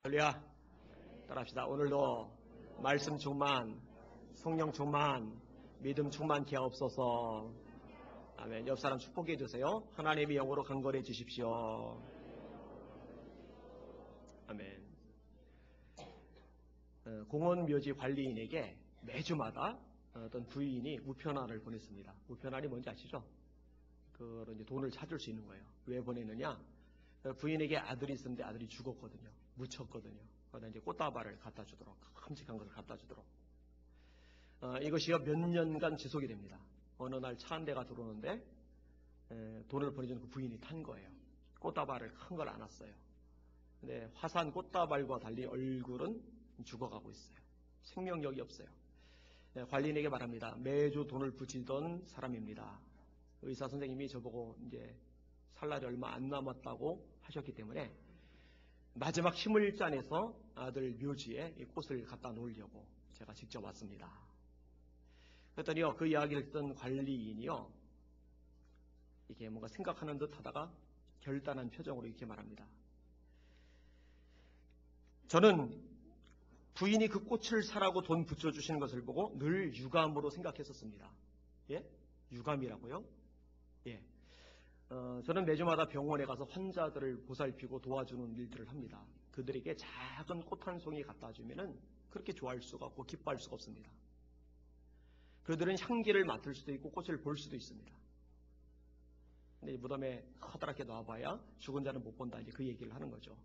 할렐루야. 따라합시다. 오늘도 말씀 충만, 성령 충만, 믿음 충만케 하옵소서. 아멘. 옆 사람 축복해 주세요. 하나님의 영으로 강건해 주십시오. 아멘. 공원묘지 관리인에게 매주마다 어떤 부인이 우편안을 보냈습니다. 우편안이 뭔지 아시죠? 그런 이제 돈을 찾을 수 있는 거예요. 왜 보내느냐? 부인에게 아들이 있었는데 아들이 죽었거든요. 묻혔거든요. 그러다 이제 꽃다발을 갖다 주도록, 큼직한 것을 갖다 주도록. 이것이요 몇 년간 지속이 됩니다. 어느 날 차 한 대가 들어오는데 돈을 보내준 그 부인이 탄 거예요. 꽃다발을 큰 걸 안았어요. 근데 화사한 꽃다발과 달리 얼굴은 죽어가고 있어요. 생명력이 없어요. 관리인에게 말합니다. 매주 돈을 붙이던 사람입니다. 의사 선생님이 저보고 이제 살 날이 얼마 안 남았다고 하셨기 때문에 마지막 힘을 짜내서 아들 묘지에 이 꽃을 갖다 놓으려고 제가 직접 왔습니다. 그랬더니요, 그 이야기를 듣던 관리인이요, 이게 뭔가 생각하는 듯 하다가 결단한 표정으로 이렇게 말합니다. 저는 부인이 그 꽃을 사라고 돈 붙여주시는 것을 보고 늘 유감으로 생각했었습니다. 예? 유감이라고요? 예. 저는 매주마다 병원에 가서 환자들을 보살피고 도와주는 일들을 합니다. 그들에게 작은 꽃 한 송이 갖다 주면은 그렇게 좋아할 수가 없고 기뻐할 수가 없습니다. 그들은 향기를 맡을 수도 있고 꽃을 볼 수도 있습니다. 근데 무덤에 커다랗게 놔봐야 죽은 자는 못 본다, 이제 그 얘기를 하는 거죠.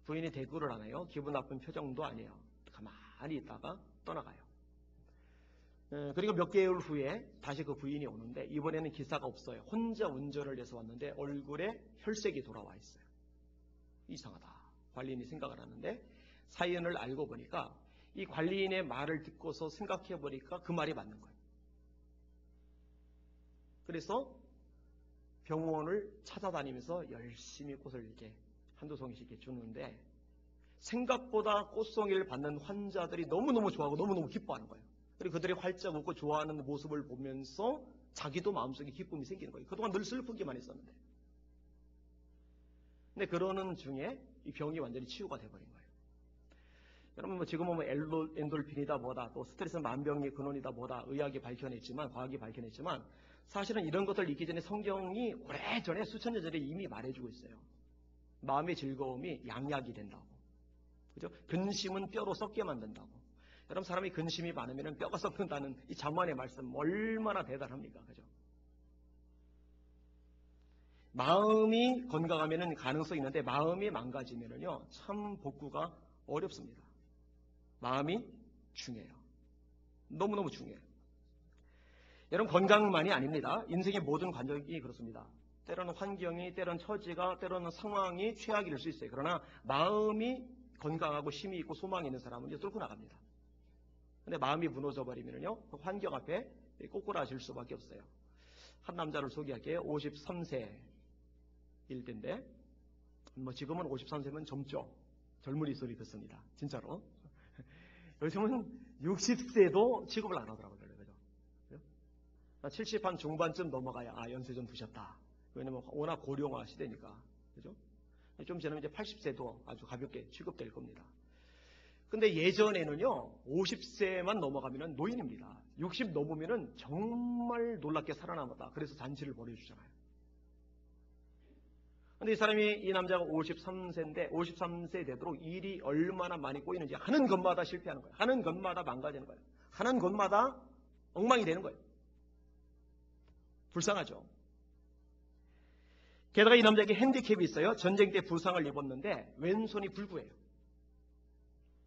부인이 대꾸를 안 해요. 기분 나쁜 표정도 아니에요. 가만히 있다가 떠나가요. 그리고 몇 개월 후에 다시 그 부인이 오는데 이번에는 기사가 없어요. 혼자 운전을 해서 왔는데 얼굴에 혈색이 돌아와 있어요. 이상하다. 관리인이 생각을 하는데 사연을 알고 보니까 이 관리인의 말을 듣고서 생각해 보니까 그 말이 맞는 거예요. 그래서 병원을 찾아다니면서 열심히 꽃을 이렇게 한두 송이씩 이렇게 주는데 생각보다 꽃송이를 받는 환자들이 너무너무 좋아하고 너무너무 기뻐하는 거예요. 그리고 그들이 활짝 웃고 좋아하는 모습을 보면서 자기도 마음속에 기쁨이 생기는 거예요. 그동안 늘 슬프기만 했었는데. 근데 그러는 중에 이 병이 완전히 치유가 돼버린 거예요. 여러분 뭐 지금은 뭐 엔돌핀이다 뭐다 또 스트레스 만병의 근원이다 뭐다 의학이 밝혀냈지만 과학이 밝혀냈지만 사실은 이런 것들 있기 전에 성경이 오래전에 수천 년 전에 이미 말해주고 있어요. 마음의 즐거움이 양약이 된다고. 그죠? 근심은 뼈로 썩게 만든다고. 여러분 사람이 근심이 많으면 뼈가 썩는다는 이 잠언의 말씀 얼마나 대단합니까? 그죠? 마음이 건강하면 가능성이 있는데 마음이 망가지면은요 참 복구가 어렵습니다. 마음이 중요해요. 너무너무 중요해요. 여러분 건강만이 아닙니다. 인생의 모든 관적이 그렇습니다. 때로는 환경이, 때로는 처지가, 때로는 상황이 최악일 수 있어요. 그러나 마음이 건강하고 힘이 있고 소망이 있는 사람은 이제 뚫고 나갑니다. 근데 마음이 무너져 버리면요 그 환경 앞에 꼬꾸라질 수밖에 없어요. 한 남자를 소개할게요. 53세일 때인데 뭐 지금은 53세면 젊죠. 젊은이 소리 듣습니다. 진짜로. 요즘은 60세도 취급을 안 하더라고요. 그죠? 70 한 중반쯤 넘어가야 연세 좀 드셨다. 왜냐면 워낙 고령화 시대니까. 그죠? 좀 지나면 이제 80세도 아주 가볍게 취급될 겁니다. 근데 예전에는요 50세만 넘어가면 노인입니다. 60 넘으면 정말 놀랍게 살아남았다. 그래서 잔치를 벌여주잖아요. 근데 이 남자가 53세인데 53세 되도록 일이 얼마나 많이 꼬이는지 하는 것마다 실패하는 거예요. 하는 것마다 망가지는 거예요. 하는 것마다 엉망이 되는 거예요. 불쌍하죠. 게다가 이 남자에게 핸디캡이 있어요. 전쟁 때 부상을 입었는데 왼손이 불구해요.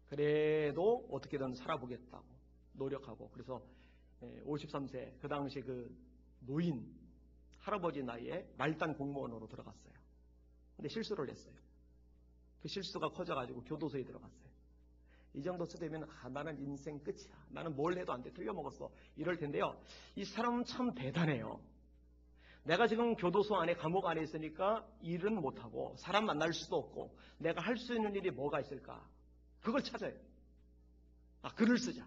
그래도 어떻게든 살아보겠다고 노력하고 그래서 53세 그 당시 그 노인 할아버지 나이에 말단 공무원으로 들어갔어요. 근데 실수를 했어요. 그 실수가 커져가지고 교도소에 들어갔어요. 이 정도 되면 나는 인생 끝이야. 나는 뭘 해도 안 돼. 틀려먹었어. 이럴 텐데요. 이 사람은 참 대단해요. 내가 지금 교도소 안에 감옥 안에 있으니까 일은 못하고 사람 만날 수도 없고 내가 할 수 있는 일이 뭐가 있을까? 그걸 찾아요. 글을 쓰자.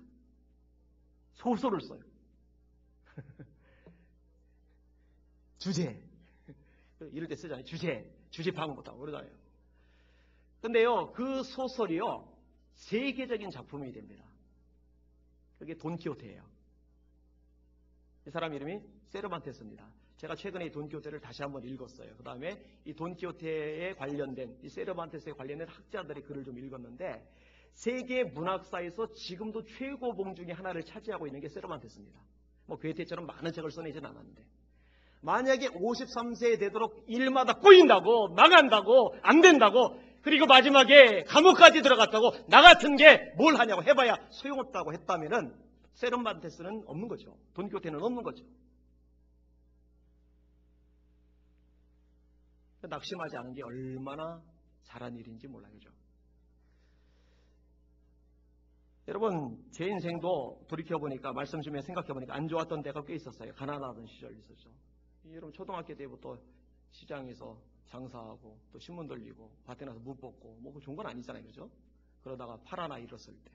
소설을 써요. 주제. 이럴 때 쓰잖아요. 주제 파악은 못하고 그러잖아요. 근데요, 그 소설이요, 세계적인 작품이 됩니다. 그게 돈키호테예요. 이 사람 이름이 세르반테스입니다. 제가 최근에 이 돈키호테를 다시 한번 읽었어요. 그 다음에 이 돈키호테에 관련된, 이 세르반테스에 관련된 학자들의 글을 좀 읽었는데, 세계 문학사에서 지금도 최고봉 중에 하나를 차지하고 있는 게 세르반테스입니다. 뭐 괴테처럼 많은 책을 써내지는 않았는데, 만약에 53세에 되도록 일마다 꼬인다고, 망한다고, 안 된다고, 그리고 마지막에 감옥까지 들어갔다고, 나 같은 게 뭘 하냐고 해봐야 소용없다고 했다면은 세르반테스는 없는 거죠. 돈키호테는 없는 거죠. 낙심하지 않은 게 얼마나 잘한 일인지 몰라요. 그죠? 여러분, 제 인생도 돌이켜보니까, 말씀 중에 생각해보니까 안 좋았던 때가 꽤 있었어요. 가난하던 시절이 있었죠. 여러분, 초등학교 때부터 시장에서 장사하고, 또 신문 돌리고, 밭에 나서 무 뽑고, 뭐 좋은 건 아니잖아요. 그죠? 그러다가 팔 하나 잃었을 때.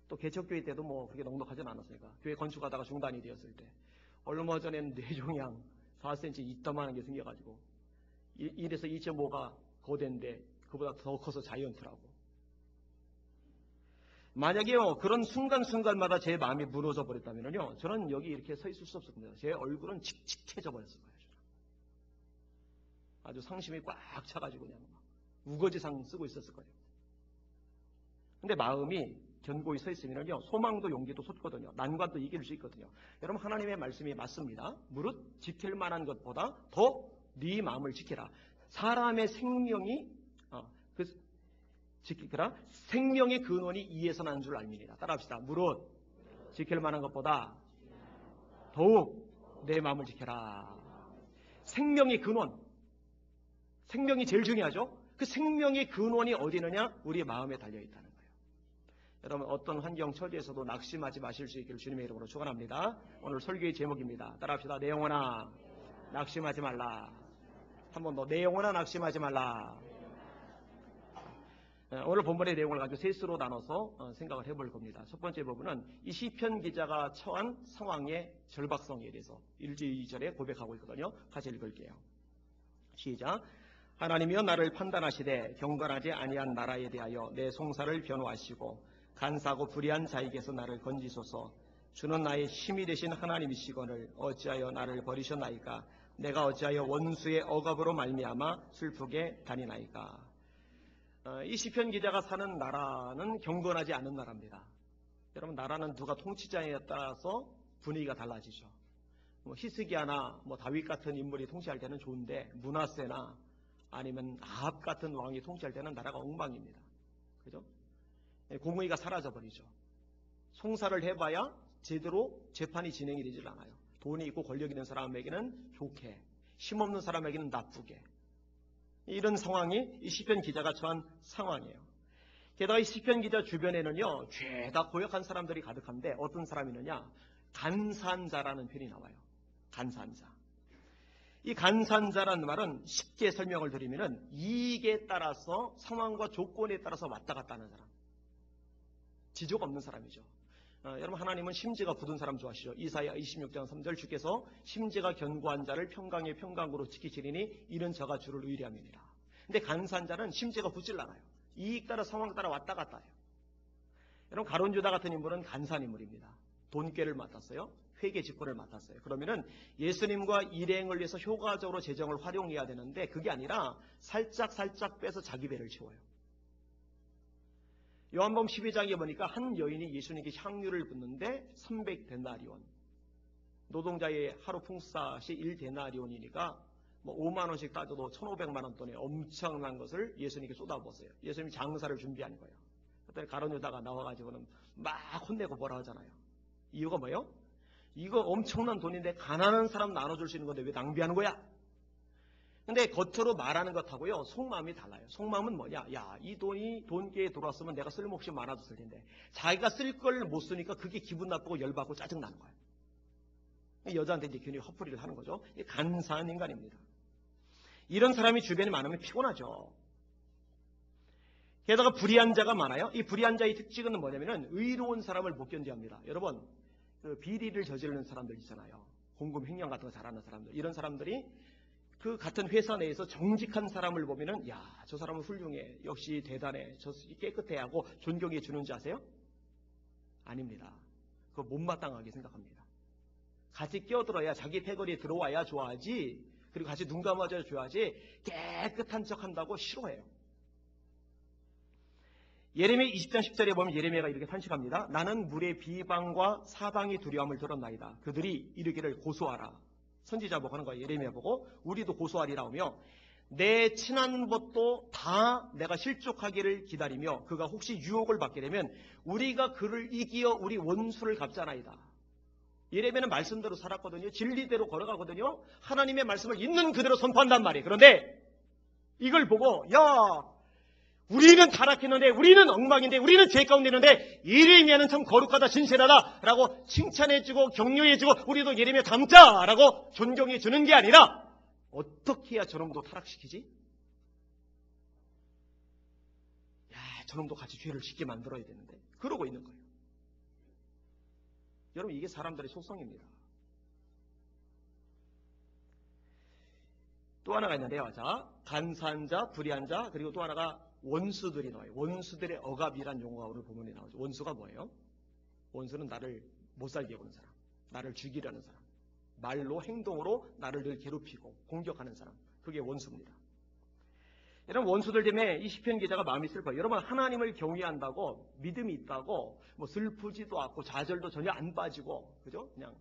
또 개척교회 때도 뭐 그렇게 넉넉하진 않았으니까. 교회 건축하다가 중단이 되었을 때. 얼마 전에는 뇌종양 4cm 이따만한 게 생겨가지고, 1에서 2.5가 거대인데, 그보다 더 커서 자이언트라고. 만약에요, 그런 순간순간마다 제 마음이 무너져 버렸다면요, 저는 여기 이렇게 서 있을 수 없을 겁니다. 제 얼굴은 칙칙해져 버렸을 거예요. 아주 상심이 꽉 차가지고 그냥 우거지상 쓰고 있었을 거예요. 근데 마음이 견고히 서 있으면요, 소망도 용기도 솟거든요. 난관도 이길 수 있거든요. 여러분, 하나님의 말씀이 맞습니다. 무릇 지킬 만한 것보다 더 네 마음을 지켜라. 사람의 생명이 지키라. 생명의 근원이 이에서 난 줄 알미니라. 따라합시다. 무릇 지킬 만한 것보다 더욱 내 마음을 지켜라. 생명의 근원. 생명이 제일 중요하죠. 그 생명의 근원이 어디 있느냐? 우리 마음에 달려있다는 거예요. 여러분, 어떤 환경 처지에서도 낙심하지 마실 수 있기를 주님의 이름으로 축원합니다. 오늘 설교의 제목입니다. 따라합시다. 내 영혼아 낙심하지 말라. 한 번 더. 내 영혼아 낙심하지 말라. 오늘 본문의 내용을 가지고 셋으로 나눠서 생각을 해볼 겁니다. 첫 번째 부분은 이 시편 기자가 처한 상황의 절박성에 대해서 1절 2절에 고백하고 있거든요. 같이 읽을게요. 시작. 하나님이여 나를 판단하시되 경건하지 아니한 나라에 대하여 내 송사를 변호하시고 간사하고 불의한 자에게서 나를 건지소서. 주는 나의 힘이 되신 하나님이시거늘 어찌하여 나를 버리셨나이까. 내가 어찌하여 원수의 억압으로 말미암아 슬프게 다니나이까. 이 시편 기자가 사는 나라는 경건하지 않은 나라입니다. 여러분, 나라는 누가 통치자에 따라서 분위기가 달라지죠. 히스기야나 다윗 같은 인물이 통치할 때는 좋은데, 므낫세나 아니면 아합 같은 왕이 통치할 때는 나라가 엉망입니다. 그죠? 공의가 사라져버리죠. 송사를 해봐야 제대로 재판이 진행이 되질 않아요. 돈이 있고 권력 있는 사람에게는 좋게, 힘없는 사람에게는 나쁘게. 이런 상황이 이 시편 기자가 처한 상황이에요. 게다가 이 시편 기자 주변에는요, 죄다 고역한 사람들이 가득한데 어떤 사람이 있느냐? 간사한 자라는 표현이 나와요. 간사한 자. 이 간사한 자라는 말은 쉽게 설명을 드리면은 이익에 따라서, 상황과 조건에 따라서 왔다 갔다 하는 사람. 지적 없는 사람이죠. 여러분, 하나님은 심지가 굳은 사람 좋아하시죠. 이사야 26장 3절 주께서 심지가 견고한 자를 평강의 평강으로 지키시리니 이는 저가 주를 의뢰함이니라. 근데 간사한 자는 심지가 굳질 않아요. 이익 따라 상황 따라 왔다 갔다 해요. 여러분, 가룟 유다 같은 인물은 간사한 인물입니다. 돈꾀를 맡았어요. 회계 직권을 맡았어요. 그러면은 예수님과 일행을 위해서 효과적으로 재정을 활용해야 되는데 그게 아니라 살짝 빼서 자기 배를 채워요. 요한복음 12장에 보니까 한 여인이 예수님께 향유를 붓는데 300데나리온. 노동자의 하루 풍사시 1데나리온이니까 5만 원씩 따져도 1,500만 원 돈의 엄청난 것을 예수님께 쏟아부었어요. 예수님이 장사를 준비한 거예요. 그때 가룟 유다가 나와가지고는 막 혼내고 뭐라 하잖아요. 이유가 뭐예요? 이거 엄청난 돈인데 가난한 사람 나눠줄 수 있는 건데 왜 낭비하는 거야? 근데 겉으로 말하는 것하고요, 속마음이 달라요. 속마음은 뭐냐? 야, 이 돈이 돈기에 들어왔으면 내가 쓸몫이 많아졌을 텐데 자기가 쓸 걸 못 쓰니까 그게 기분 나쁘고 열받고 짜증나는 거예요. 여자한테 이제 괜히 화풀이를 하는 거죠. 간사한 인간입니다. 이런 사람이 주변에 많으면 피곤하죠. 게다가 불의한 자가 많아요. 이 불의한 자의 특징은 뭐냐면은 의로운 사람을 못 견디합니다. 여러분, 그 비리를 저지르는 사람들 있잖아요. 공금 횡령 같은 거 잘하는 사람들. 이런 사람들이 그 같은 회사 내에서 정직한 사람을 보면은 야, 저 사람은 훌륭해, 역시 대단해, 저 깨끗해 하고 존경해 주는지 아세요? 아닙니다. 그거 못마땅하게 생각합니다. 같이 끼어들어야 자기 패거리에 들어와야 좋아하지, 그리고 같이 눈 감아줘야 좋아하지, 깨끗한 척 한다고 싫어해요. 예레미야 20장 10절에 보면 예레미야가 이렇게 탄식합니다. 나는 물의 비방과 사방의 두려움을 들었나이다. 그들이 이르기를 고소하라. 선지자 보고 하는 거예요. 예레미야 보고 우리도 고소하리라 하며 내 친한 벗도 다 내가 실족하기를 기다리며 그가 혹시 유혹을 받게 되면 우리가 그를 이기어 우리 원수를 갚자나이다. 예레미야는 말씀대로 살았거든요. 진리대로 걸어가거든요. 하나님의 말씀을 있는 그대로 선포한단 말이에요. 그런데 이걸 보고 야, 우리는 타락했는데, 우리는 엉망인데, 우리는 죄 가운데 있는데 예레미야는 참 거룩하다, 진실하다 라고 칭찬해주고 격려해주고 우리도 예레미야 닮자 라고 존경해주는 게 아니라 어떻게 해야 저놈도 타락시키지? 야, 저놈도 같이 죄를 짓게 만들어야 되는데 그러고 있는 거예요. 여러분, 이게 사람들의 속성입니다. 또 하나가 있는데요. 자, 간사한 불의한 자, 그리고 또 하나가 원수들이 나와요. 원수들의 억압이란 용어가 오늘 본문에 나오죠. 원수가 뭐예요? 원수는 나를 못 살게 하는 사람, 나를 죽이려는 사람, 말로 행동으로 나를 늘 괴롭히고 공격하는 사람, 그게 원수입니다. 여러분, 원수들 때문에 이 시편 기자가 마음이 슬퍼요. 여러분, 하나님을 경외한다고 믿음이 있다고 뭐 슬프지도 않고 좌절도 전혀 안 빠지고, 그죠? 그냥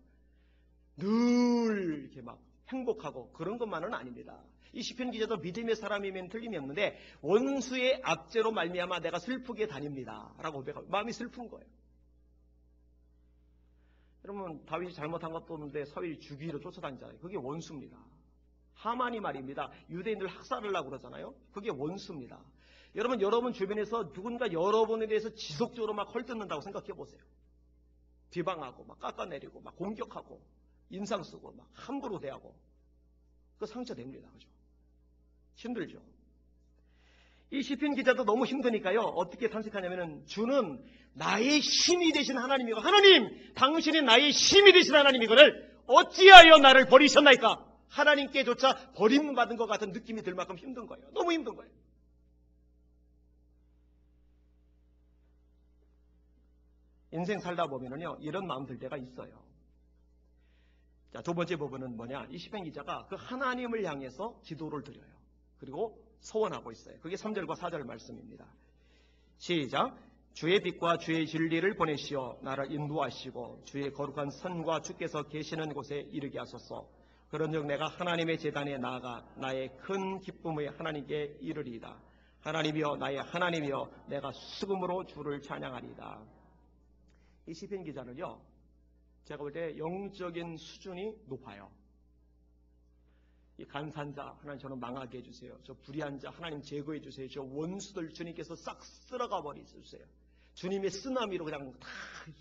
늘 이렇게 막 행복하고 그런 것만은 아닙니다. 이 시편 기자도 믿음의 사람이면 틀림이 없는데 원수의 압제로 말미암아 내가 슬프게 다닙니다 라고 고백하고 마음이 슬픈 거예요. 여러분, 다윗이 잘못한 것도 없는데 사울이 죽이러 쫓아다니잖아요. 그게 원수입니다. 하만이 말입니다. 유대인들 학살하려고 그러잖아요. 그게 원수입니다. 여러분 주변에서 누군가 여러분에 대해서 지속적으로 막 헐뜯는다고 생각해 보세요. 비방하고 막 깎아내리고 막 공격하고 인상 쓰고 막 함부로 대하고, 그 상처됩니다. 그죠? 힘들죠. 이 시편 기자도 너무 힘드니까요. 어떻게 탄식하냐면은 주는 나의 힘이 되신 하나님이고, 하나님, 당신이 나의 힘이 되신 하나님이거늘 어찌하여 나를 버리셨나이까? 하나님께조차 버림받은 것 같은 느낌이 들 만큼 힘든 거예요. 너무 힘든 거예요. 인생 살다 보면은요, 이런 마음 들 때가 있어요. 자, 두 번째 부분은 뭐냐? 이 시편 기자가 그 하나님을 향해서 기도를 드려요. 그리고 소원하고 있어요. 그게 3절과 4절 말씀입니다. 시작. 주의 빛과 주의 진리를 보내시어 나를 인도하시고 주의 거룩한 선과 주께서 계시는 곳에 이르게 하소서. 그런즉 내가 하나님의 제단에 나아가 나의 큰 기쁨의 하나님께 이르리이다. 하나님이여, 나의 하나님이여, 내가 수금으로 주를 찬양하리이다. 이 시편 기자는요, 제가 볼 때 영적인 수준이 높아요. 이 간사한 자, 하나님 저는 망하게 해주세요. 저 불의한 자, 하나님 제거해 주세요. 저 원수들 주님께서 싹 쓸어가 버려주세요. 주님의 쓰나미로 그냥 다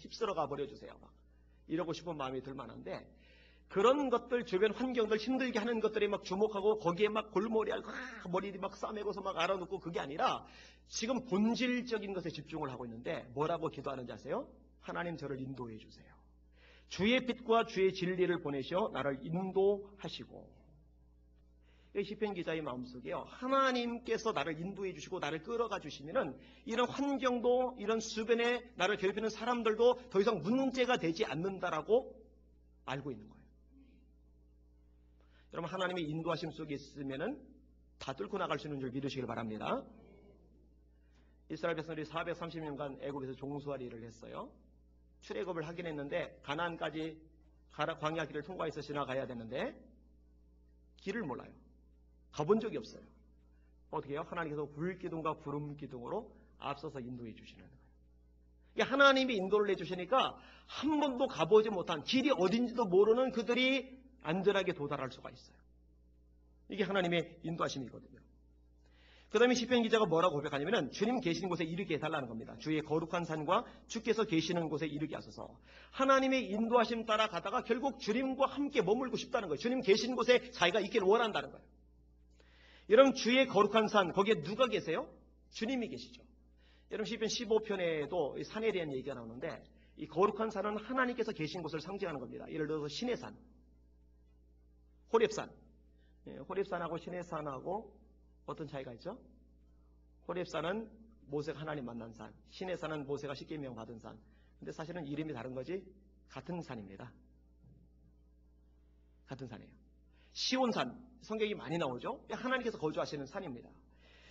휩쓸어가 버려주세요. 막 이러고 싶은 마음이 들 만한데, 그런 것들, 주변 환경들 힘들게 하는 것들에 막 주목하고 거기에 막 골머리하고 머리 막 싸매고서 막 알아놓고, 그게 아니라 지금 본질적인 것에 집중을 하고 있는데 뭐라고 기도하는지 아세요? 하나님, 저를 인도해 주세요. 주의 빛과 주의 진리를 보내셔 나를 인도하시고. 시편 기자의 마음속에요, 하나님께서 나를 인도해 주시고 나를 끌어가 주시면은 이런 환경도, 이런 주변에 나를 괴롭히는 사람들도 더 이상 문제가 되지 않는다라고 알고 있는 거예요. 여러분, 하나님의 인도하심 속에 있으면은 다 뚫고 나갈 수 있는 줄 믿으시길 바랍니다. 이스라엘 백성들이 430년간 애굽에서 종수할 일을 했어요. 출애굽을 하긴 했는데 가나안까지 광야 길을 통과해서 지나가야 되는데 길을 몰라요. 가본 적이 없어요. 어떻게 해요? 하나님께서 불기둥과 구름기둥으로 앞서서 인도해 주시는 거예요. 하나님이 인도를 해주시니까 한 번도 가보지 못한, 길이 어딘지도 모르는 그들이 안전하게 도달할 수가 있어요. 이게 하나님의 인도하심이거든요. 그 다음에 시편 기자가 뭐라고 고백하냐면 주님 계시는 곳에 이르게 해달라는 겁니다. 주의 거룩한 산과 주께서 계시는 곳에 이르게 하소서. 하나님의 인도하심 따라 가다가 결국 주님과 함께 머물고 싶다는 거예요. 주님 계시는 곳에 자기가 있기를 원한다는 거예요. 여러분, 주의 거룩한 산, 거기에 누가 계세요? 주님이 계시죠. 여러분, 시편 15편에도 산에 대한 얘기가 나오는데 이 거룩한 산은 하나님께서 계신 곳을 상징하는 겁니다. 예를 들어서 신의 산, 호렙산, 호렙산하고 시내산하고 어떤 차이가 있죠? 호렙산은 모세가 하나님 만난 산, 시내산은 모세가 십계명 받은 산. 근데 사실은 이름이 다른 거지 같은 산입니다. 같은 산이에요. 시온산, 성경이 많이 나오죠? 하나님께서 거주하시는 산입니다.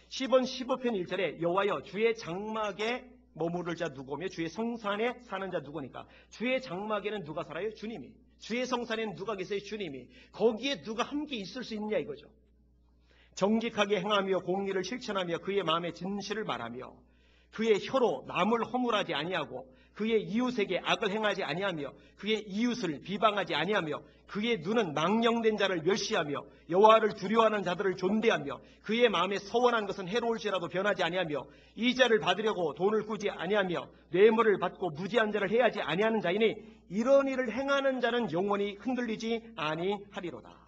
시편 15편 1절에 여호와여 주의 장막에 머무를 자 누구며 주의 성산에 사는 자 누구니까? 주의 장막에는 누가 살아요? 주님이. 주의 성산에는 누가 계세요? 주님이. 거기에 누가 함께 있을 수 있느냐 이거죠. 정직하게 행하며 공의를 실천하며 그의 마음에 진실을 말하며 그의 혀로 남을 허물하지 아니하고 그의 이웃에게 악을 행하지 아니하며 그의 이웃을 비방하지 아니하며 그의 눈은 망령된 자를 멸시하며 여호와를 두려워하는 자들을 존대하며 그의 마음에 서원한 것은 해로울지라도 변하지 아니하며 이자를 받으려고 돈을 꾸지 아니하며 뇌물을 받고 무지한 자를 해하지 아니하는 자이니 이런 일을 행하는 자는 영원히 흔들리지 아니하리로다.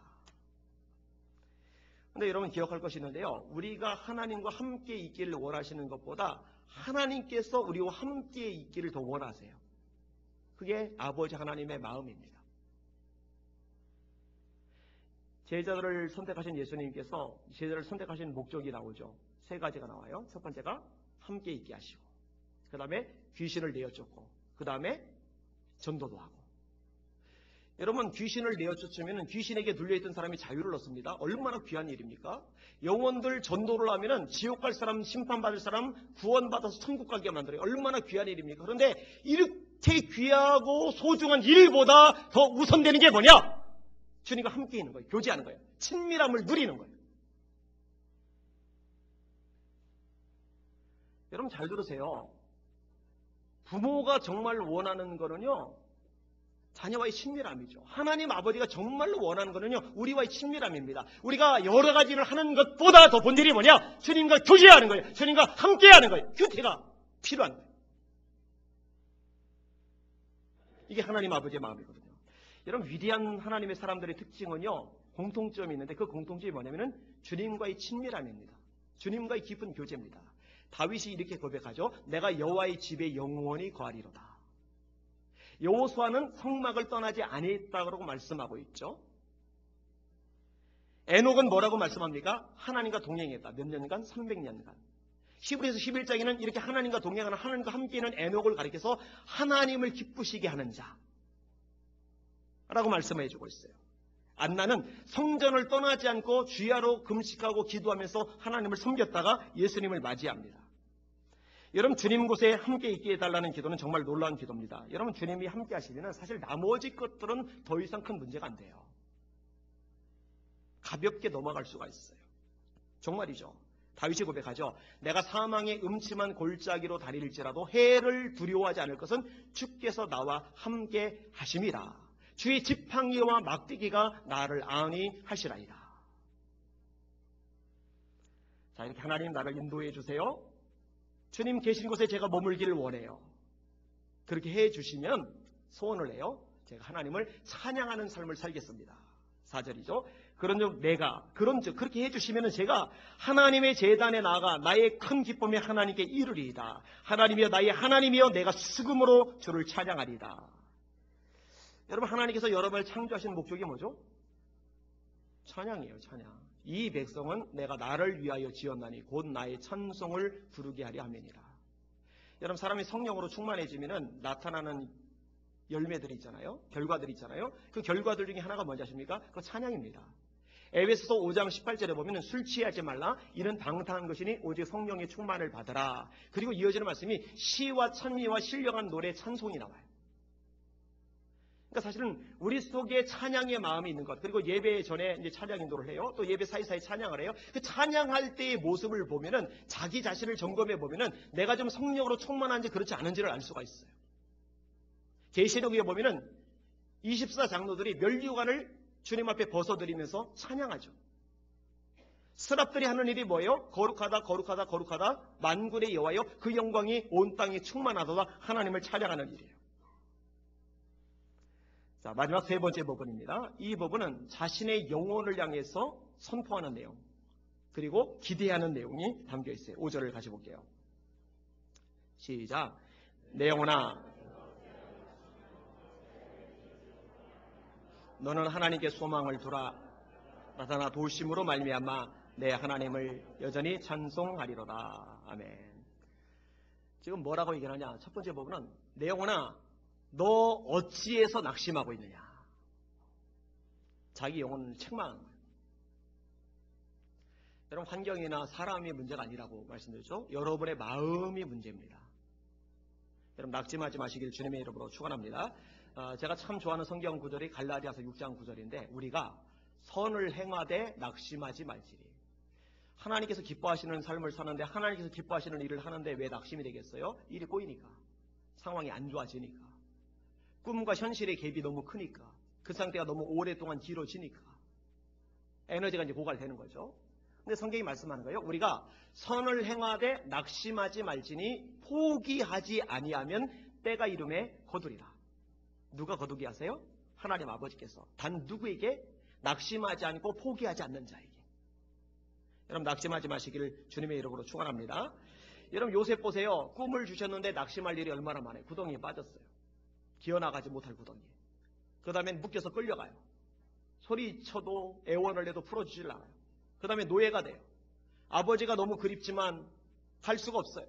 그런데 여러분 기억할 것이 있는데요. 우리가 하나님과 함께 있기를 원하시는 것보다 하나님께서 우리와 함께 있기를 더 원하세요. 그게 아버지 하나님의 마음입니다. 제자들을 선택하신 예수님께서 제자를 선택하신 목적이 나오죠. 세 가지가 나와요. 첫 번째가 함께 있게 하시고, 그 다음에 귀신을 내어쫓고, 그 다음에 전도도 하고. 여러분 귀신을 내어쫓으면 귀신에게 눌려있던 사람이 자유를 얻습니다. 얼마나 귀한 일입니까? 영혼들 전도를 하면 지옥 갈 사람, 심판받을 사람 구원받아서 천국 가게 만들어요. 얼마나 귀한 일입니까? 그런데 이렇게 귀하고 소중한 일보다 더 우선되는 게 뭐냐? 주님과 함께 있는 거예요. 교제하는 거예요. 친밀함을 누리는 거예요. 여러분 잘 들으세요. 부모가 정말 원하는 거는요, 자녀와의 친밀함이죠. 하나님 아버지가 정말로 원하는 거는요, 우리와의 친밀함입니다. 우리가 여러 가지를 하는 것보다 더 본질이 뭐냐? 주님과 교제하는 거예요. 주님과 함께하는 거예요. 교태가 필요한 거예요. 이게 하나님 아버지의 마음이거든요. 여러분 위대한 하나님의 사람들의 특징은요, 공통점이 있는데 그 공통점이 뭐냐면은 주님과의 친밀함입니다. 주님과의 깊은 교제입니다. 다윗이 이렇게 고백하죠. 내가 여호와의 집에 영원히 거하리로다. 여호수아는 성막을 떠나지 아니했다고 말씀하고 있죠. 에녹은 뭐라고 말씀합니까? 하나님과 동행했다. 몇 년간? 300년간. 히브리서 11장에는 이렇게 하나님과 동행하는, 하나님과 함께 있는 에녹을 가리켜서 하나님을 기쁘시게 하는 자라고 말씀해 주고 있어요. 안나는 성전을 떠나지 않고 주야로 금식하고 기도하면서 하나님을 섬겼다가 예수님을 맞이합니다. 여러분 주님 곳에 함께 있게 해달라는 기도는 정말 놀라운 기도입니다. 여러분 주님이 함께 하시면 사실 나머지 것들은 더 이상 큰 문제가 안 돼요. 가볍게 넘어갈 수가 있어요. 정말이죠. 다윗이 고백하죠. 내가 사망의 음침한 골짜기로 다닐지라도 해를 두려워하지 않을 것은 주께서 나와 함께 하심이라. 주의 지팡이와 막대기가 나를 안위하시라이다. 자, 이렇게 하나님 나를 인도해 주세요. 주님 계신 곳에 제가 머물기를 원해요. 그렇게 해 주시면 소원을 해요. 제가 하나님을 찬양하는 삶을 살겠습니다. 4절이죠. 그런즉 내가 그렇게 해 주시면 제가 하나님의 제단에 나아가 나의 큰 기쁨에 하나님께 이르리이다. 하나님이여 나의 하나님이여 내가 수금으로 주를 찬양하리이다. 여러분 하나님께서 여러분을 창조하신 목적이 뭐죠? 찬양이에요. 찬양. 이 백성은 내가 나를 위하여 지었나니 곧 나의 찬송을 부르게 하려 함이니라. 여러분 사람이 성령으로 충만해지면 나타나는 열매들이 있잖아요. 결과들이 있잖아요. 그 결과들 중에 하나가 뭔지 아십니까? 그거 찬양입니다. 에베소서 5장 18절에 보면 술 취하지 말라. 이는 방탕한 것이니 오직 성령의 충만을 받으라. 그리고 이어지는 말씀이 시와 찬미와 신령한 노래 찬송이 나와요. 그러니까 사실은 우리 속에 찬양의 마음이 있는 것, 그리고 예배 전에 이제 찬양 인도를 해요. 또 예배 사이사이 찬양을 해요. 그 찬양할 때의 모습을 보면은 자기 자신을 점검해 보면은 내가 좀 성령으로 충만한지 그렇지 않은지를 알 수가 있어요. 계시록에 보면은 24장로들이 면류관을 주님 앞에 벗어드리면서 찬양하죠. 스랍들이 하는 일이 뭐예요? 거룩하다 거룩하다 거룩하다 만군의 여호와여 그 영광이 온 땅에 충만하도다 하나님을 찬양하는 일이에요. 자, 마지막 세 번째 부분입니다. 이 부분은 자신의 영혼을 향해서 선포하는 내용, 그리고 기대하는 내용이 담겨 있어요. 5절을 같이 볼게요. 시작. 내 영혼아, 너는 하나님께 소망을 두라. 나타나 도심으로 말미암아 내 하나님을 여전히 찬송하리로다. 아멘. 지금 뭐라고 얘기하냐? 첫 번째 부분은 내 영혼아 너 어찌해서 낙심하고 있느냐? 자기 영혼을 책망하는 거예요. 여러분 환경이나 사람이 문제가 아니라고 말씀드렸죠? 여러분의 마음이 문제입니다. 여러분 낙심하지 마시길 주님의 이름으로 축원합니다. 제가 참 좋아하는 성경 구절이 갈라디아서 6장 9절인데 우리가 선을 행하되 낙심하지 말지니. 하나님께서 기뻐하시는 삶을 사는데 하나님께서 기뻐하시는 일을 하는데 왜 낙심이 되겠어요? 일이 꼬이니까. 상황이 안 좋아지니까. 꿈과 현실의 갭이 너무 크니까. 그 상태가 너무 오랫동안 길어지니까. 에너지가 이제 고갈되는 거죠. 근데 성경이 말씀하는 거예요. 우리가 선을 행하되 낙심하지 말지니 포기하지 아니하면 때가 이름에 거두리라. 누가 거두게 하세요? 하나님 아버지께서. 단 누구에게? 낙심하지 않고 포기하지 않는 자에게. 여러분 낙심하지 마시기를 주님의 이름으로 축원합니다. 여러분 요셉 보세요. 꿈을 주셨는데 낙심할 일이 얼마나 많아요. 구덩이에 빠졌어요. 기어나가지 못할 구덩이. 그 다음엔 묶여서 끌려가요. 소리쳐도 애원을 해도 풀어주질 않아요. 그 다음에 노예가 돼요. 아버지가 너무 그립지만 갈 수가 없어요.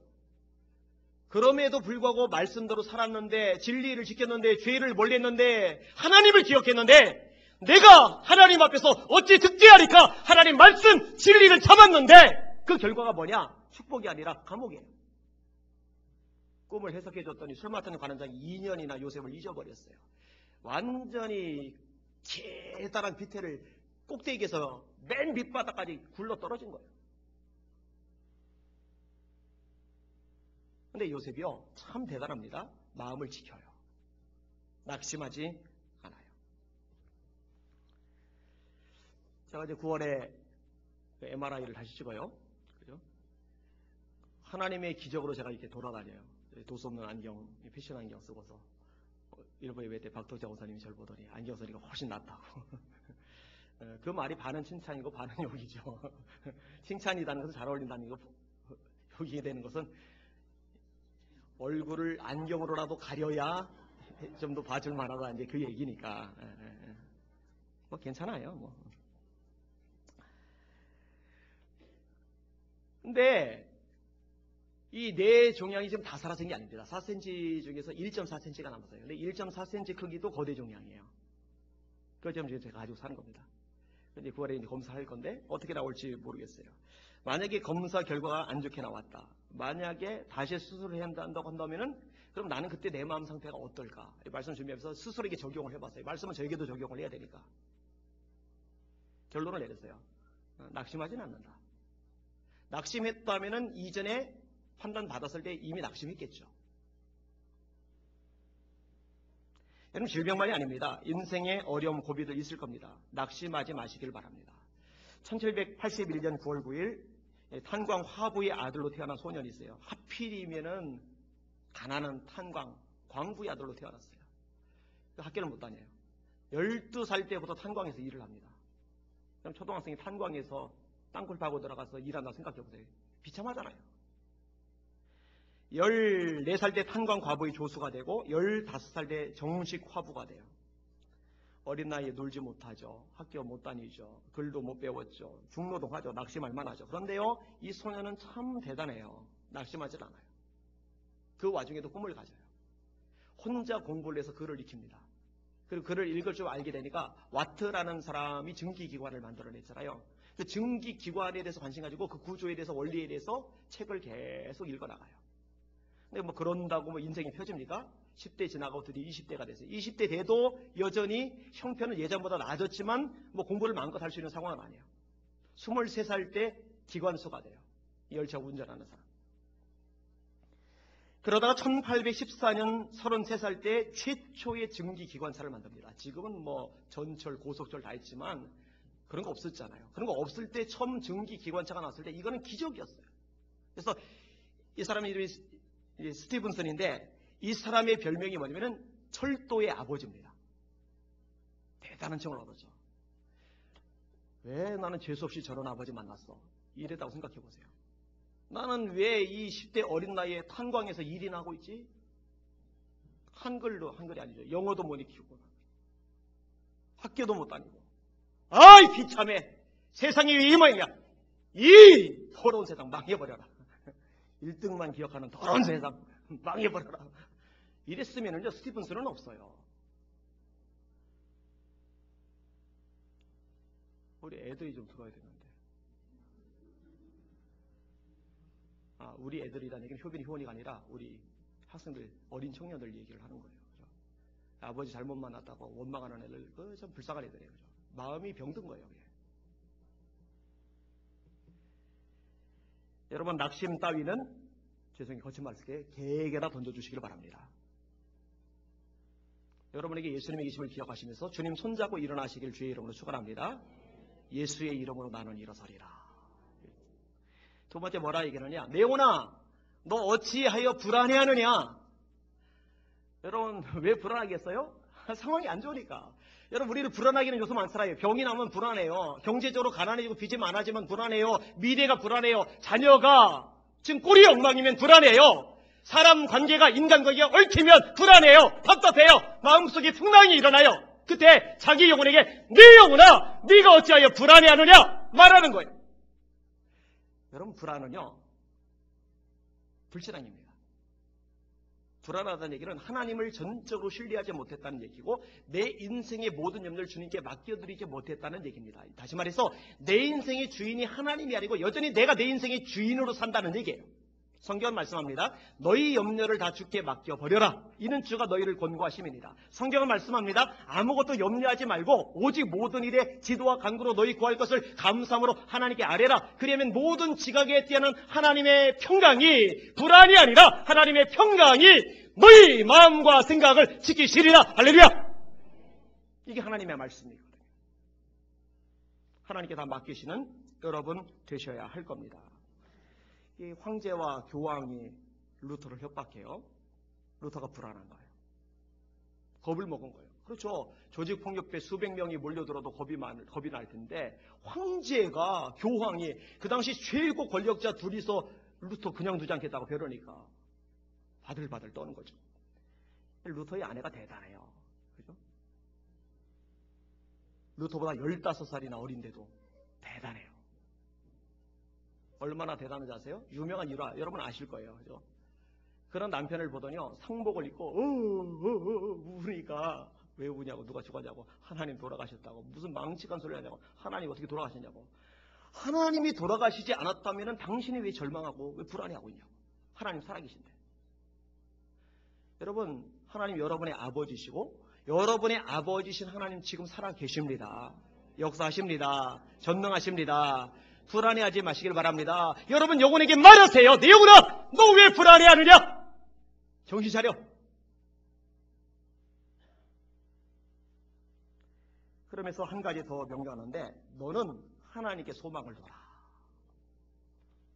그럼에도 불구하고 말씀대로 살았는데 진리를 지켰는데 죄를 멀리 했는데 하나님을 기억했는데 내가 하나님 앞에서 어찌 득죄하리까? 하나님 말씀 진리를 참았는데 그 결과가 뭐냐? 축복이 아니라 감옥이에요. 꿈을 해석해줬더니 술 마시는 관원장이 2년이나 요셉을 잊어버렸어요. 완전히 계단한 비태를 꼭대기에서 맨 밑바닥까지 굴러 떨어진 거예요. 근데 요셉이요 참 대단합니다. 마음을 지켜요. 낙심하지 않아요. 제가 이제 9월에 MRI를 다시 찍어요. 그죠? 하나님의 기적으로 제가 이렇게 돌아다녀요. 도수 없는 안경, 패션 안경 쓰고서 일부 예배 때 박덕자 원사님이 저를 보더니 안경 쓰니까 훨씬 낫다고. 그 말이 반은 칭찬이고 반은 욕이죠. 칭찬이라는 것은 잘 어울린다는 거, 욕이 되는 것은 얼굴을 안경으로라도 가려야 좀 더 봐줄 만하다 이제 그 얘기니까. 뭐 괜찮아요. 뭐. 근데 이 뇌 종양이 지금 다 사라진 게 아닙니다. 4cm 중에서 1.4cm가 남았어요. 근데 1.4cm 크기도 거대 종양이에요. 그걸 지금 제가 가지고 사는 겁니다. 근데 9월에 이제 검사할 건데 어떻게 나올지 모르겠어요. 만약에 검사 결과가 안 좋게 나왔다. 만약에 다시 수술을 해야 한다고 한다면은 그럼 나는 그때 내 마음 상태가 어떨까? 이 말씀 준비하면서 스스로에게 적용을 해봤어요. 말씀은 저에게도 적용을 해야 되니까. 결론을 내렸어요. 낙심하지는 않는다. 낙심했다면은 이전에 판단 받았을 때 이미 낙심했겠죠. 여러분 질병만이 아닙니다. 인생의 어려움 고비들 있을 겁니다. 낙심하지 마시길 바랍니다. 1781년 9월 9일 탄광 화부의 아들로 태어난 소년이 있어요. 하필이면은 가난한 탄광 광부의 아들로 태어났어요. 학교를 못 다녀요. 12살 때부터 탄광에서 일을 합니다. 그럼 초등학생이 탄광에서 땅굴 파고 들어가서 일한다 생각해보세요. 비참하잖아요. 14살 때 탄광 과부의 조수가 되고 15살 때 정식 화부가 돼요. 어린 나이에 놀지 못하죠. 학교 못 다니죠. 글도 못 배웠죠. 중노동하죠. 낙심할 만하죠. 그런데요, 이 소년은 참 대단해요. 낙심하지 않아요. 그 와중에도 꿈을 가져요. 혼자 공부를 해서 글을 익힙니다. 그리고 글을 읽을 줄 알게 되니까 와트라는 사람이 증기기관을 만들어냈잖아요. 그 증기기관에 대해서 관심 가지고 그 구조에 대해서 원리에 대해서 책을 계속 읽어나가요. 근데 뭐 그런다고 뭐 인생이 펴집니까? 10대 지나가고 드디어 20대가 됐어요. 20대 돼도 여전히 형편은 예전보다 나아졌지만 뭐 공부를 마음껏 할 수 있는 상황은 아니에요. 23살 때 기관소가 돼요. 열차 운전하는 사람. 그러다가 1814년 33살 때 최초의 증기기관차를 만듭니다. 지금은 뭐 전철, 고속철 다 있지만 그런 거 없었잖아요. 그런 거 없을 때 처음 증기기관차가 나왔을 때 이거는 기적이었어요. 그래서 이 사람 이름이 스티븐슨인데 이 사람의 별명이 뭐냐면은 철도의 아버지입니다. 대단한 칭을 얻었죠. 왜 나는 재수없이 저런 아버지 만났어? 이랬다고 생각해 보세요. 나는 왜 이 10대 어린 나이에 탄광에서 일이나 하고 있지? 한글이 아니죠. 영어도 못 익히고 학교도 못 다니고 아이 비참해. 세상이 왜 이 모양이야? 이 더러운 세상 망해버려라. 1등만 기억하는 더러운 세상 망해버려라. 이랬으면은요, 스티븐스는 없어요. 우리 애들이 좀 들어야 되는데. 우리 애들이라는 얘기는 효빈이 효원이가 아니라 우리 학생들, 어린 청년들 얘기를 하는 거예요. 그죠? 아버지 잘못 만났다고 원망하는 애들, 좀 불쌍한 애들이에요. 그죠? 마음이 병든 거예요. 그게. 여러분, 낙심 따위는 죄송해요, 거친 말 쓸게, 개에게나 던져주시길 바랍니다. 여러분에게 예수님의 계심을 기억하시면서 주님 손잡고 일어나시길 주의 이름으로 축원합니다. 예수의 이름으로 나는 일어서리라. 두 번째 뭐라 얘기하느냐? 네오나, 너 어찌하여 불안해하느냐? 여러분, 왜 불안하겠어요? 상황이 안 좋으니까. 여러분, 우리는 불안하기는 요소 많잖아요. 병이 나면 불안해요. 경제적으로 가난해지고 빚이 많아지면 불안해요. 미래가 불안해요. 자녀가 지금 꼴이 엉망이면 불안해요. 사람 관계가, 인간관계가 얽히면 불안해요. 답답해요. 마음속에 풍랑이 일어나요. 그때 자기 영혼에게 네 영혼아, 네가 어찌하여 불안해하느냐 말하는 거예요. 여러분, 불안은요, 불신앙입니다. 불안하다는 얘기는 하나님을 전적으로 신뢰하지 못했다는 얘기고, 내 인생의 모든 염려를 주님께 맡겨드리지 못했다는 얘기입니다. 다시 말해서 내 인생의 주인이 하나님이 아니고 여전히 내가 내 인생의 주인으로 산다는 얘기예요. 성경은 말씀합니다. 너희 염려를 다 주께 맡겨버려라. 이는 주가 너희를 권고하심이니라. 성경은 말씀합니다. 아무것도 염려하지 말고 오직 모든 일에 지도와 간구로 너희 구할 것을 감사함으로 하나님께 아뢰라. 그러면 모든 지각에 뛰어난 하나님의 평강이, 불안이 아니라 하나님의 평강이 너희 마음과 생각을 지키시리라. 할렐루야. 이게 하나님의 말씀이거든요. 하나님께 다 맡기시는 여러분 되셔야 할 겁니다. 이 황제와 교황이 루터를 협박해요. 루터가 불안한 거예요. 겁을 먹은 거예요. 그렇죠. 조직폭력배 수백 명이 몰려들어도 겁이 날 텐데, 황제가, 교황이, 그 당시 최고 권력자 둘이서 루터 그냥 두지 않겠다고 벼르니까 바들바들 떠는 거죠. 루터의 아내가 대단해요. 그죠? 루터보다 15살이나 어린데도 대단해요. 얼마나 대단한지 아세요? 유명한 일화, 여러분 아실 거예요. 그죠? 그런 남편을 보더니요, 상복을 입고 우니까 왜 우냐고, 누가 죽었냐고, 하나님 돌아가셨다고, 무슨 망측한 소리를 하냐고, 하나님 어떻게 돌아가셨냐고. 하나님이 돌아가시지 않았다면 당신이 왜 절망하고 왜 불안해하고 있냐고. 하나님 살아계신데. 여러분, 하나님 여러분의 아버지시고 여러분의 아버지신 하나님 지금 살아계십니다. 역사하십니다. 전능하십니다. 불안해하지 마시길 바랍니다. 여러분 영혼에게 말하세요. 내 영혼아, 너 왜 불안해하느냐? 정신 차려. 그러면서 한 가지 더 명령하는데, 너는 하나님께 소망을 둬라.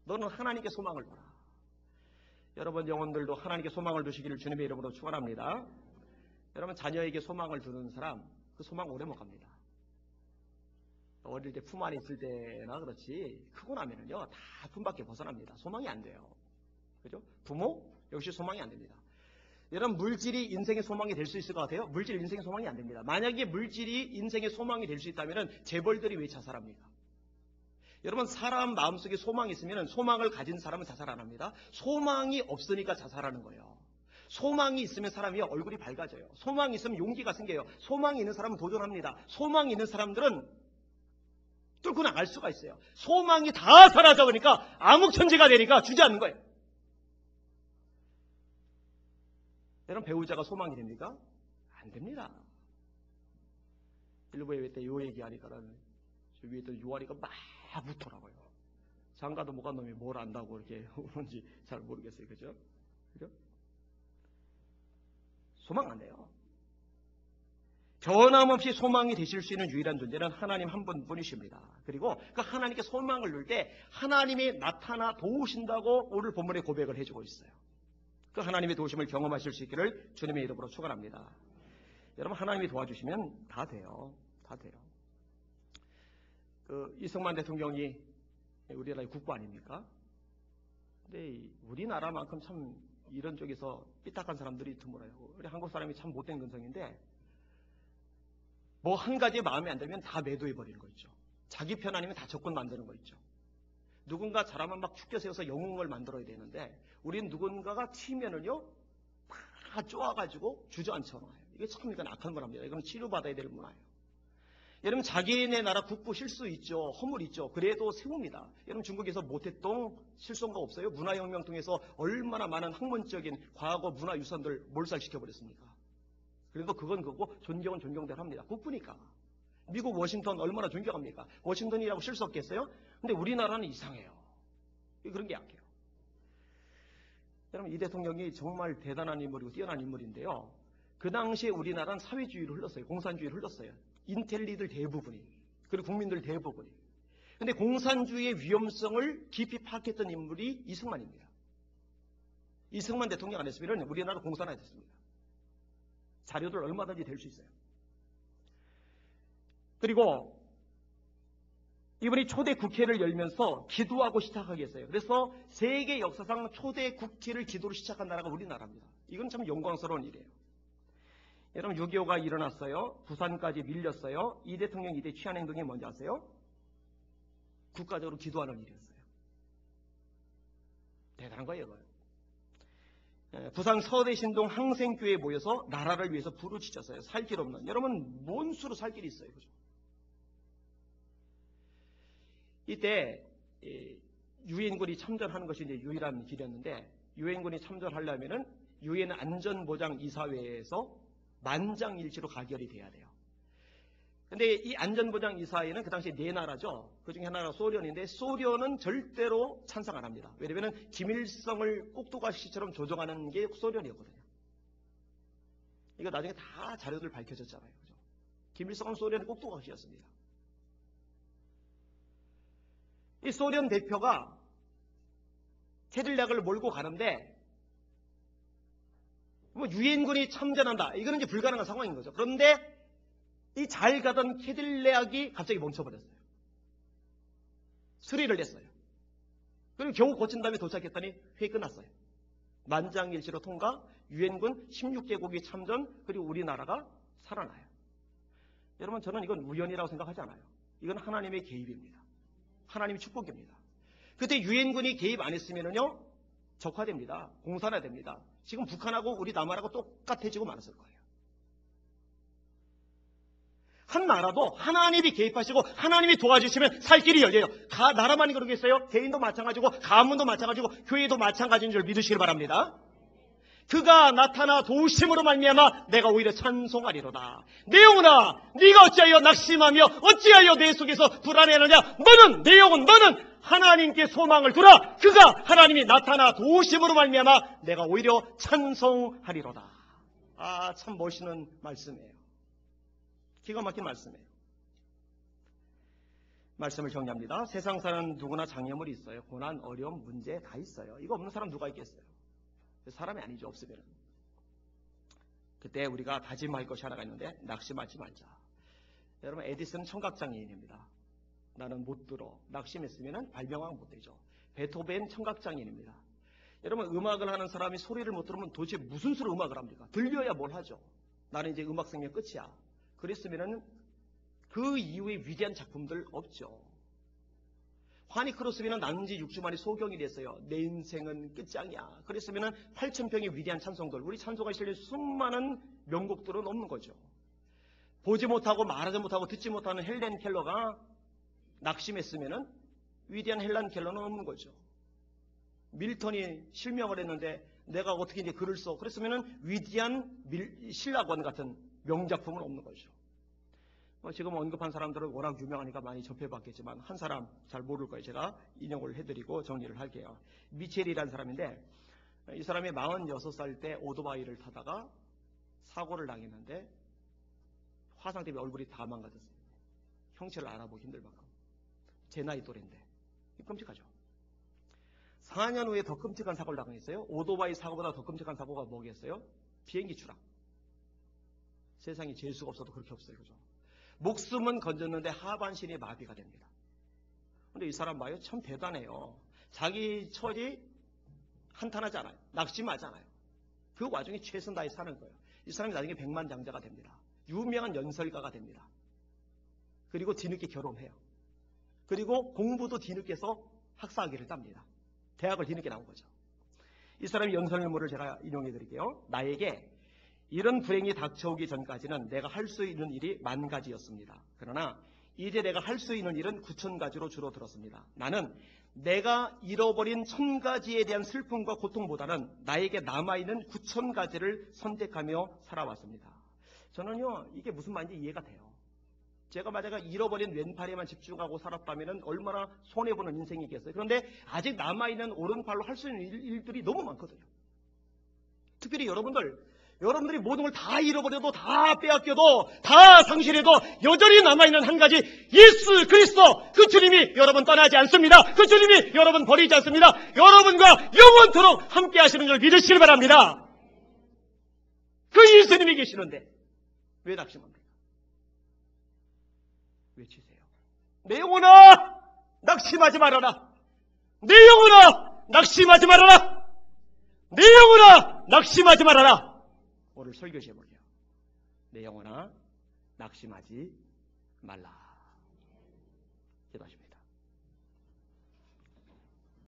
너는 하나님께 소망을 둬라. 여러분 영혼들도 하나님께 소망을 두시기를 주님의 이름으로 축원합니다. 여러분 자녀에게 소망을 두는 사람, 그 소망 오래 못 갑니다. 어릴 때 품 안에 있을 때나 그렇지, 크고 나면은요 다 품밖에 벗어납니다. 소망이 안 돼요. 그죠? 부모 역시 소망이 안 됩니다. 여러분 물질이 인생의 소망이 될 수 있을 것 같아요? 물질 인생의 소망이 안 됩니다. 만약에 물질이 인생의 소망이 될 수 있다면 재벌들이 왜 자살합니까? 여러분 사람 마음속에 소망이 있으면 소망을 가진 사람은 자살 안 합니다. 소망이 없으니까 자살하는 거예요. 소망이 있으면 사람이 얼굴이 밝아져요. 소망이 있으면 용기가 생겨요. 소망이 있는 사람은 도전합니다. 소망이 있는 사람들은 뚫고 나갈 수가 있어요. 소망이 다 사라져버리니까 암흑천지가 되니까 주저앉는 거예요. 여러분 배우자가 소망이 됩니까? 안 됩니다. 일부에 때 요 얘기하니까는 저 위에 있던 유아리가 막 붙더라고요. 장가도 못 간 놈이 뭘 안다고 이렇게 오는지 잘 모르겠어요. 그죠? 그죠? 소망 안 돼요. 변함없이 소망이 되실 수 있는 유일한 존재는 하나님 한 분뿐이십니다. 그리고 그 하나님께 소망을 넣을 때 하나님이 나타나 도우신다고 오늘 본문에 고백을 해주고 있어요. 그 하나님의 도우심을 경험하실 수 있기를 주님의 이름으로 축원합니다. 여러분 하나님이 도와주시면 다 돼요. 다 돼요. 그 이승만 대통령이 우리나라의 국부 아닙니까? 근데 우리나라만큼 참 이런 쪽에서 삐딱한 사람들이 드물어요. 우리 한국 사람이 참 못된 근성인데 뭐 한 가지 마음에 안 들면 다 매도해 버리는 거 있죠. 자기 편 아니면 다 적군 만드는 거 있죠. 누군가 잘하면 막 축겨 세워서 영웅을 만들어야 되는데 우리는 누군가가 튀면은요 다 쪼아가지고 주저앉혀놔요. 이게 참 이건 악한 거랍니다. 이건 치료받아야 될 문화예요. 여러분 자기네 나라 국부 실수 있죠. 허물 있죠. 그래도 세웁니다. 여러분 중국에서 모택동 실수한 거 없어요? 문화혁명 통해서 얼마나 많은 학문적인 과거 문화유산들 몰살시켜버렸습니까? 그래도 그건 그거고 존경은 존경대로 합니다. 국부니까. 미국 워싱턴 얼마나 존경합니까? 워싱턴이라고 실수 없겠어요? 근데 우리나라는 이상해요. 그런 게 약해요. 여러분 이 대통령이 정말 대단한 인물이고 뛰어난 인물인데요. 그 당시에 우리나라는 사회주의를 흘렀어요. 공산주의를 흘렀어요. 인텔리들 대부분이. 그리고 국민들 대부분이. 근데 공산주의의 위험성을 깊이 파악했던 인물이 이승만입니다. 이승만 대통령 안 했으면 우리나라 공산화 됐습니다. 자료들 얼마든지 될 수 있어요. 그리고 이분이 초대 국회를 열면서 기도하고 시작하게 했어요. 그래서 세계 역사상 초대 국회를 기도로 시작한 나라가 우리나라입니다. 이건 참 영광스러운 일이에요. 여러분 6.25가 일어났어요. 부산까지 밀렸어요. 이 대통령 이때 취한 행동이 뭔지 아세요? 국가적으로 기도하는 일이었어요. 대단한 거예요. 이거. 부산 서대신동 항생교회에 모여서 나라를 위해서 부르짖었어요. 살 길 없는. 여러분 뭔 수로 살 길이 있어요. 그죠? 이때 유엔군이 참전하는 것이 이제 유일한 길이었는데 유엔군이 참전하려면은 유엔 안전보장이사회에서 만장일치로 가결이 돼야 돼요. 근데 이 안전보장이사회는 그 당시에 네 나라죠. 그 중에 하나가 소련인데 소련은 절대로 찬성 안 합니다. 왜냐하면 김일성을 꼭두가시처럼 조종하는 게 소련이었거든요. 이거 나중에 다 자료들 밝혀졌잖아요. 그죠? 김일성은 소련의 꼭두가시였습니다. 이 소련 대표가 캐딜락을 몰고 가는데 뭐 유엔군이 참전한다. 이거는 이제 불가능한 상황인 거죠. 그런데 이 잘 가던 캐딜락이 갑자기 멈춰버렸어요. 수리를 했어요. 그리고 겨우 고친 다음에 도착했더니 회의 끝났어요. 만장일치로 통과, 유엔군 16개국이 참전, 그리고 우리나라가 살아나요. 여러분 저는 이건 우연이라고 생각하지 않아요. 이건 하나님의 개입입니다. 하나님의 축복입니다. 그때 유엔군이 개입 안 했으면요 적화됩니다. 공산화됩니다. 지금 북한하고 우리 남한하고 똑같아지고 말았을 거예요. 한 나라도 하나님이 개입하시고 하나님이 도와주시면 살 길이 열려요. 나라만이 그러겠어요? 개인도 마찬가지고 가문도 마찬가지고 교회도 마찬가지인 줄 믿으시길 바랍니다. 그가 나타나 도우심으로 말미암아 내가 오히려 찬송하리로다. 내 영혼아 네가 어찌하여 낙심하며 어찌하여 내 속에서 불안해하느냐. 너는 내 영혼 너는 하나님께 소망을 두라. 그가 하나님이 나타나 도우심으로 말미암아 내가 오히려 찬송하리로다. 아, 참 멋있는 말씀이에요. 기가 막힌 말씀이에요. 말씀을 정리합니다. 세상 사람 누구나 장애물이 있어요. 고난, 어려움, 문제 다 있어요. 이거 없는 사람 누가 있겠어요? 사람이 아니죠. 없으면. 그때 우리가 다짐할 것이 하나가 있는데 낙심하지 말자. 여러분 에디슨 청각장애인입니다. 나는 못 들어. 낙심했으면 발명왕 못 되죠. 베토벤 청각장애인입니다. 여러분 음악을 하는 사람이 소리를 못 들으면 도대체 무슨 수로 음악을 합니까? 들려야 뭘 하죠. 나는 이제 음악 생명 끝이야. 그랬으면 그 이후에 위대한 작품들 없죠. 환희 크로스비는 난지 6주 만에 소경이 됐어요. 내 인생은 끝장이야. 그랬으면 8,000평의 위대한 찬송들, 우리 찬송가에 실린 수많은 명곡들은 없는 거죠. 보지 못하고 말하지 못하고 듣지 못하는 헬렌 켈러가 낙심했으면 위대한 헬렌 켈러는 없는 거죠. 밀턴이 실명을 했는데 내가 어떻게 이제 글을 써. 그랬으면 위대한 신라권 같은 명작품은 없는 거죠. 지금 언급한 사람들은 워낙 유명하니까 많이 접해봤겠지만 한 사람 잘 모를 거예요. 제가 인용을 해드리고 정리를 할게요. 미첼이라는 사람인데 이 사람이 46살 때 오토바이를 타다가 사고를 당했는데 화상 때문에 얼굴이 다 망가졌어요. 형체를 알아보기 힘들 만큼. 제 나이 또래인데 끔찍하죠. 4년 후에 더 끔찍한 사고를 당했어요. 오토바이 사고보다 더 끔찍한 사고가 뭐겠어요? 비행기 추락. 세상에 재수가 없어도 그렇게 없어요. 그죠? 목숨은 건졌는데 하반신이 마비가 됩니다. 근데 이 사람 봐요. 참 대단해요. 자기 처지 한탄하지 않아요. 낙심하지 않아요. 그 와중에 최선 다해 사는 거예요. 이 사람이 나중에 백만장자가 됩니다. 유명한 연설가가 됩니다. 그리고 뒤늦게 결혼해요. 그리고 공부도 뒤늦게 해서 학사학위를 땁니다. 대학을 뒤늦게 나온 거죠. 이 사람의 연설문을 제가 인용해 드릴게요. 나에게 이런 불행이 닥쳐오기 전까지는 내가 할 수 있는 일이 10,000가지였습니다. 그러나 이제 내가 할 수 있는 일은 9,000가지로 줄어들었습니다. 나는 내가 잃어버린 1,000가지에 대한 슬픔과 고통보다는 나에게 남아있는 9,000가지를 선택하며 살아왔습니다. 저는요, 이게 무슨 말인지 이해가 돼요. 제가 만약에 잃어버린 왼팔에만 집중하고 살았다면 얼마나 손해보는 인생이겠어요. 그런데 아직 남아있는 오른팔로 할 수 있는 일들이 너무 많거든요. 특별히 여러분들이 모든 걸 다 잃어버려도, 다 빼앗겨도, 다 상실해도 여전히 남아있는 한 가지, 예수 그리스도, 그 주님이 여러분 떠나지 않습니다. 그 주님이 여러분 버리지 않습니다. 여러분과 영원토록 함께 하시는 걸 믿으시길 바랍니다. 그 예수님이 계시는데 왜 낙심합니까? 외치세요. 내 영혼아, 낙심하지 말아라. 내 영혼아, 낙심하지 말아라. 내 영혼아, 낙심하지 말아라. 오늘 설교 제목이요. 내 영혼아, 낙심하지 말라. 기도하십니다.